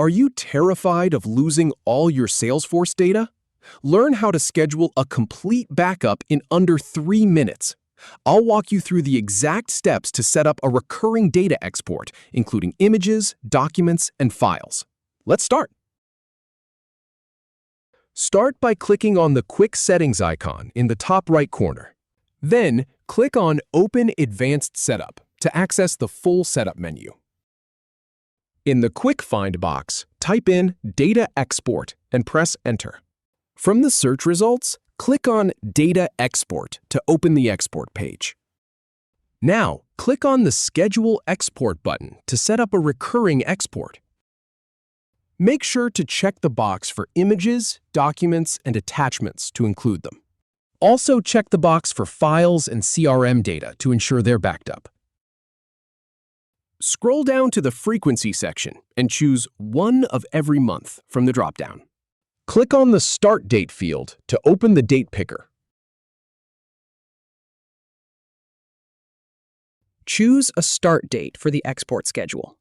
Are you terrified of losing all your Salesforce data? Learn how to schedule a complete backup in under 3 minutes. I'll walk you through the exact steps to set up a recurring data export, including images, documents, and files. Let's start. Start by clicking on the Quick Settings icon in the top right corner. Then, click on Open Advanced Setup to access the full setup menu. In the Quick Find box, type in Data Export and press Enter. From the search results, click on Data Export to open the export page. Now, click on the Schedule Export button to set up a recurring export. Make sure to check the box for images, documents, and attachments to include them. Also check the box for files and CRM data to ensure they're backed up. Scroll down to the Frequency section and choose One of Every Month from the dropdown. Click on the Start Date field to open the date picker. Choose a start date for the export schedule.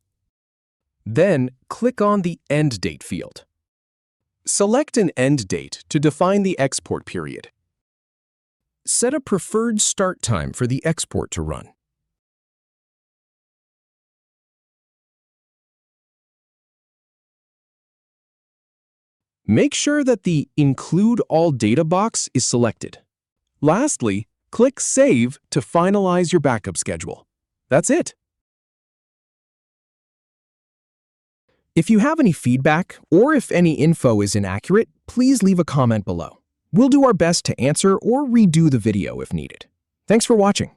Then, click on the End Date field. Select an end date to define the export period. Set a preferred start time for the export to run. Make sure that the Include All Data box is selected. Lastly, click Save to finalize your backup schedule. That's it. If you have any feedback or if any info is inaccurate, please leave a comment below. We'll do our best to answer or redo the video if needed. Thanks for watching.